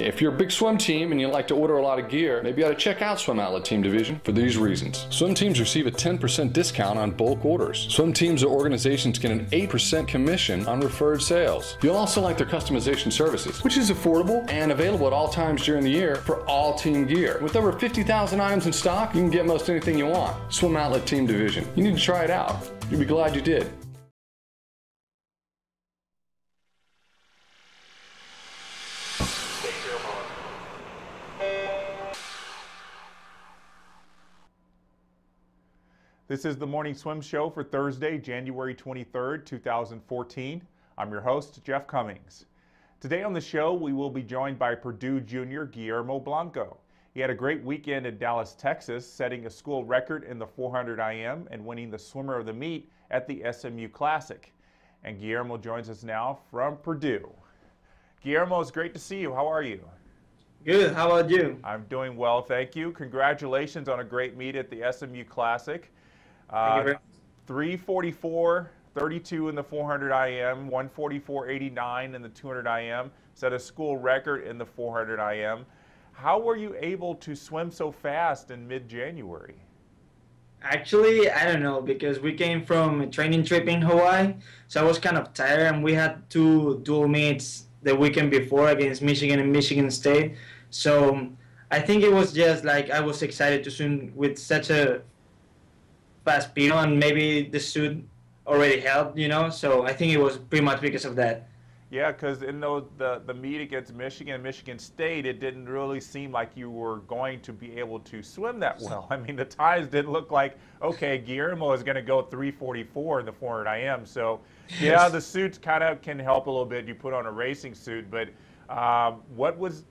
If you're a big swim team and you like to order a lot of gear, maybe you ought to check out Swim Outlet Team Division for these reasons. Swim teams receive a 10% discount on bulk orders. Swim teams or organizations get an 8% commission on referred sales. You'll also like their customization services, which is affordable and available at all times during the year for all team gear. With over 50,000 items in stock, you can get most anything you want. Swim Outlet Team Division. You need to try it out. You'll be glad you did. This is the Morning Swim Show for Thursday, January 23rd, 2014. I'm your host, Jeff Cummings. Today on the show, we will be joined by Purdue junior Guillermo Blanco. He had a great weekend in Dallas, Texas, setting a school record in the 400 IM and winning the swimmer of the meet at the SMU Classic. And Guillermo joins us now from Purdue. Guillermo, it's great to see you. How are you? Good. How about you? I'm doing well, thank you. Congratulations on a great meet at the SMU Classic. 344.32 in the 400 IM, 144.89 in the 200 IM, set a school record in the 400 IM. How were you able to swim so fast in mid-January? Actually, I don't know, because we came from a training trip in Hawaii, so I was kind of tired, and we had two dual meets the weekend before against Michigan and Michigan State. So I think it was just like I was excited to swim with such a fast speed, and maybe the suit already helped, so I think it was pretty much because of that. Yeah, because in the meet against Michigan and Michigan State, it didn't really seem like you were going to be able to swim that well. I mean, the times didn't look like, okay, Guillermo is going to go 344 in the 400 IM. So, yeah, the suits kind of can help a little bit. You put on a racing suit, but what was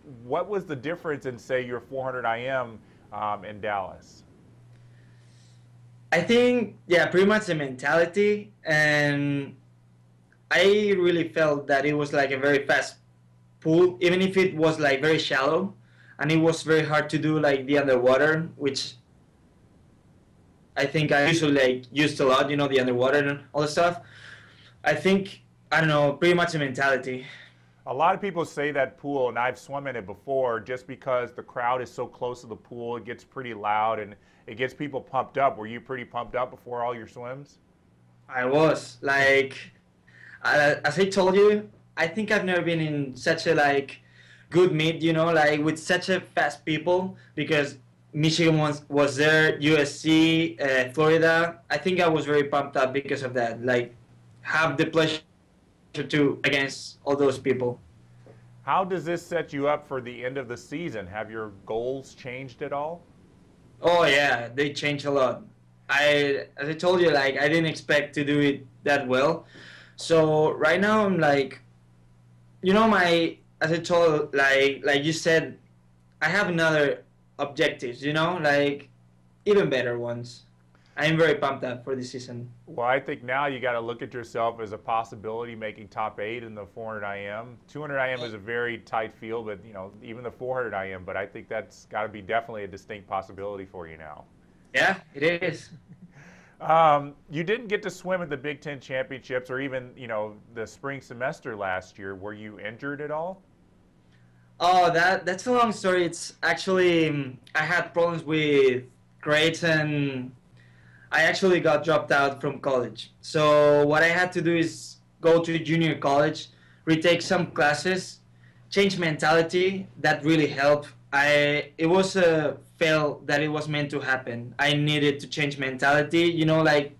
the difference in, say, your 400 IM in Dallas? I think, yeah, pretty much the mentality, and I really felt that it was like a very fast pool, even if it was like very shallow, and it was very hard to do like the underwater, which I think I usually like used a lot, the underwater and all the stuff. I think, I don't know, pretty much the mentality. A lot of people say that pool, and I've swum in it before, just because the crowd is so close to the pool, it gets pretty loud and it gets people pumped up. Were you pretty pumped up before all your swims? I was. Like, as I told you, I think I've never been in such a good meet, like with such a fast people, because Michigan was there, USC, Florida. I think I was very pumped up because of that. Like, have the pleasure to against all those people. How does this set you up for the end of the season? Have your goals changed at all? Oh yeah, they changed a lot. As I told you, like I didn't expect to do it that well. So right now I'm like, as I told, like you said, I have another objectives, like even better ones. I'm very pumped up for this season. Well, I think now you got to look at yourself as a possibility making top 8 in the 400 IM. 200 IM is a very tight field, but even the 400 IM. But I think that's got to be definitely a distinct possibility for you now. Yeah, it is. You didn't get to swim at the Big Ten Championships or even the spring semester last year. Were you injured at all? Oh, that's a long story. It's actually I had problems with grades, and I actually got dropped out from college. So what I had to do is go to junior college, retake some classes, change mentality. That really helped. It was a fail that it was meant to happen. I needed to change mentality, like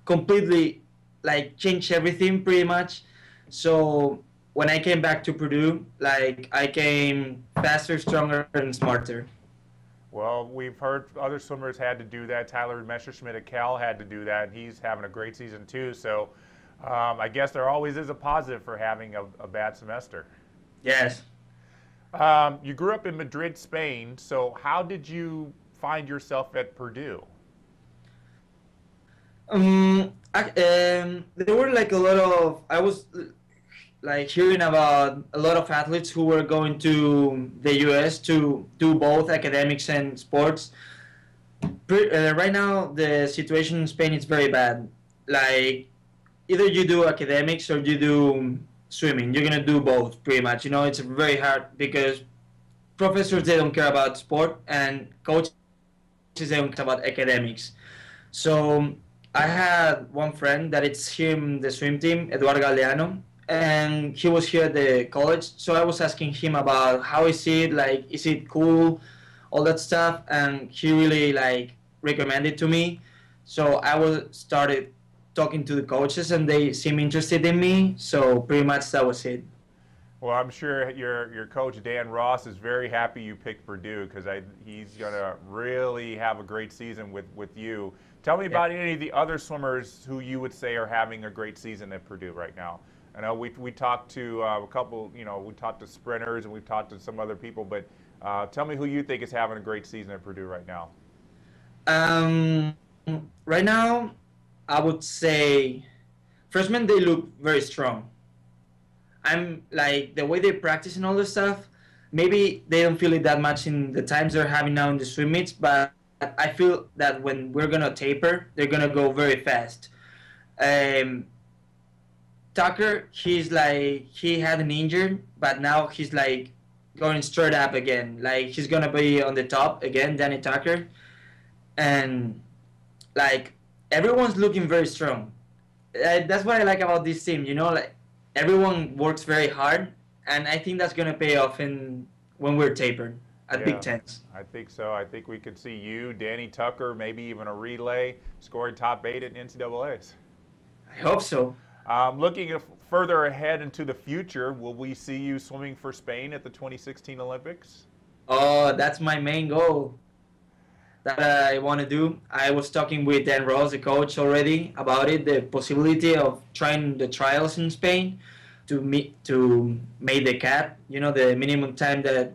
completely, like change everything pretty much. So when I came back to Purdue, like I came faster, stronger, and smarter. Well, we've heard other swimmers had to do that. Tyler Messerschmidt at Cal had to do that. He's having a great season too. So I guess there always is a positive for having a bad semester. Yes. You grew up in Madrid, Spain. So how did you find yourself at Purdue? There were like a lot of, I was like hearing about a lot of athletes who were going to the US to do both academics and sports. Right now, the situation in Spain is very bad. Like, either you do academics or you do swimming. You're gonna do both pretty much. You know, it's very hard because professors, they don't care about sport, and coaches, they don't care about academics. So I had one friend that it's him, the swim team, Eduardo Galeano, and he was here at the college. So I was asking him about how is it, like, is it cool, all that stuff, and he really like recommended to me. So I was started talking to the coaches, and they seem interested in me. So pretty much that was it. Well, I'm sure your coach Dan Ross is very happy you picked Purdue because he's going to really have a great season with you. Tell me about any of the other swimmers who you would say are having a great season at Purdue right now. I know we talked to a couple, we talked to sprinters and we've talked to some other people, but tell me who you think is having a great season at Purdue right now. Right now, I would say freshmen, they look very strong. I'm like the way they practice and all this stuff. Maybe they don't feel it that much in the times they're having now in the swim meets, but I feel that when we're gonna taper, they're gonna go very fast. Tucker, he's like he had an injury, but now he's like going straight up again. Like he's gonna be on the top again, Danny Tucker, and like everyone's looking very strong. That's what I like about this team. You know, like everyone works very hard, and I think that's gonna pay off when we're tapered at Big Tens. I think so. I think we could see you, Danny Tucker, maybe even a relay, scoring top 8 at NCAAs. I hope so. Looking further ahead into the future, will we see you swimming for Spain at the 2016 Olympics? Oh, that's my main goal that I want to do. I was talking with Dan Ross, the coach, already about it, the possibility of trying the trials in Spain to make the cap, the minimum time that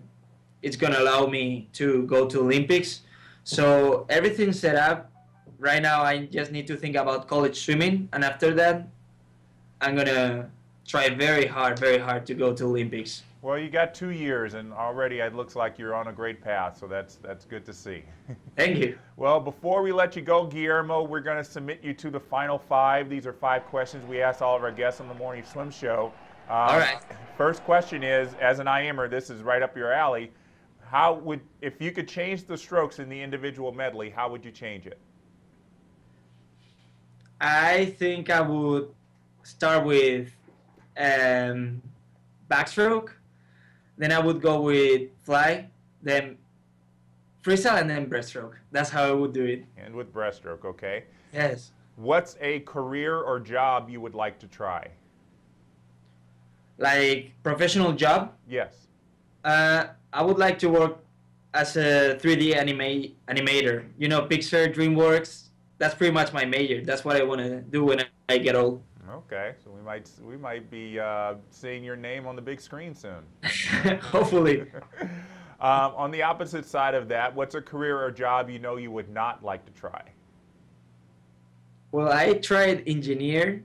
it's going to allow me to go to Olympics. So everything's set up. Right now, I just need to think about college swimming, and after that, I'm going to try very hard to go to Olympics. Well, you got 2 years, and already it looks like you're on a great path, so that's good to see. Thank you. Well, before we let you go, Guillermo, we're going to submit you to the final 5. These are 5 questions we ask all of our guests on the Morning Swim Show. All right. First question is, as an IMer, this is right up your alley. If you could change the strokes in the individual medley, how would you change it? I think I would start with backstroke, then I would go with fly, then freestyle, and then breaststroke. That's how I would do it. And with breaststroke, okay. Yes. What's a career or job you would like to try? Like professional job? Yes. I would like to work as a 3D animator. Pixar, DreamWorks. That's pretty much my major. That's what I want to do when I get old. Okay, so we might be seeing your name on the big screen soon. Hopefully. On the opposite side of that, what's a career or job you would not like to try? Well, I tried engineering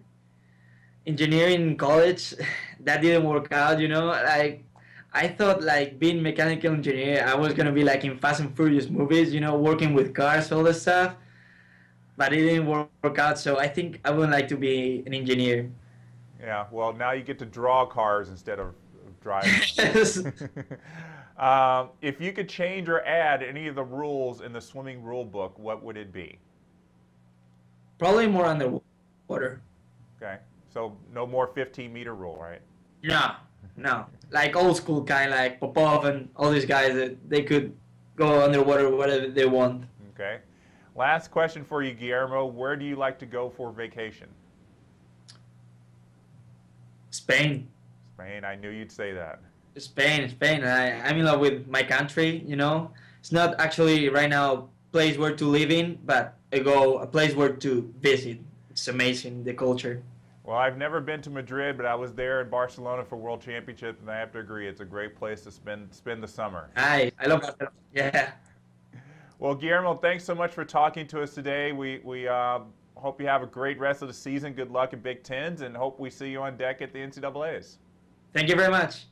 in college. That didn't work out. I thought like being mechanical engineer, I was gonna be like in Fast and Furious movies, working with cars, all this stuff. But it didn't work out, so I think I would like to be an engineer. Yeah, well, now you get to draw cars instead of driving. Yes. If you could change or add any of the rules in the swimming rule book, what would it be? Probably more underwater. Okay, so no more 15-meter rule, right? No. Like old school kind, like Popov and all these guys, that they could go underwater whatever they want. Okay. Last question for you, Guillermo. Where do you like to go for vacation? Spain. Spain. I knew you'd say that. Spain. I'm in love with my country, It's not actually right now a place where to live in, but a place where to visit. It's amazing, the culture. Well, I've never been to Madrid, but I was there in Barcelona for World Championship, and I have to agree, it's a great place to spend the summer. I love Barcelona. Yeah. Well, Guillermo, thanks so much for talking to us today. We hope you have a great rest of the season. Good luck in Big Tens, and hope we see you on deck at the NCAAs. Thank you very much.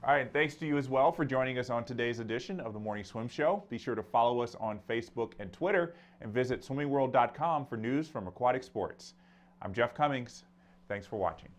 All right, and thanks to you as well for joining us on today's edition of the Morning Swim Show. Be sure to follow us on Facebook and Twitter, and visit swimmingworld.com for news from aquatic sports. I'm Jeff Cummings. Thanks for watching.